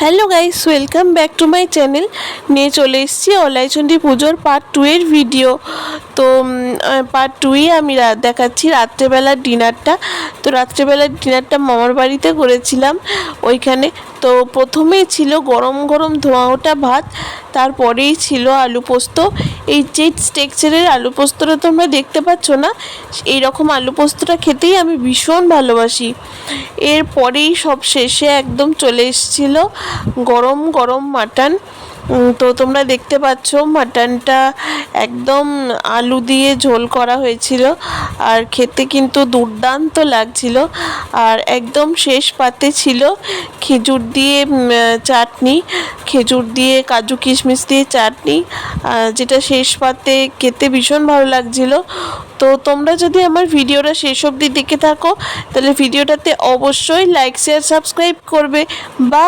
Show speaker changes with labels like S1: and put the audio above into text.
S1: Hello guys, welcome back to my channel. নিয়ে চলে এসেছি অলাইচণ্ডী পুজোর পার্ট 2 এর ভিডিও। তো পার্ট 2ই আমি দেখাচ্ছি রাত্রেবেলার ডিনারটা। তো রাত্রেবেলার ডিনারটা মামার বাড়িতে করেছিলাম ওইখানে। তো প্রথমেই ছিল গরম গরম ধোঁয়া ওঠা ভাত, তারপরেই ছিল আলু পোস্ত। এই যে টেক্সচারের আলু পোস্তটা তোমরা দেখতে পাচ্ছ না, এই রকম আলু পোস্তটা খেতেই আমি ভীষণ ভালোবাসি। এরপরেই সব শেষে একদম চলে এসেছিল গরম গরম মাটন। তো তোমরা দেখতে পাচ্ছ মাটনটা একদম আলু দিয়ে ঝোল করা হয়েছিল, আর খেতে কিন্তু দুর্দান্ত লাগছিল। আর একদম শেষ পাতে ছিল খেজুর দিয়ে চাটনি, খেজুর দিয়ে কাজু কিশমিশ দিয়ে চাটনি, যেটা শেষ পাতে খেতে ভীষণ ভালো লাগছিল। তো তোমরা যদি আমার ভিডিওটা শেষ অবধি দেখে থাকো তাহলে ভিডিওটাতে অবশ্যই লাইক শেয়ার সাবস্ক্রাইব করবে। বা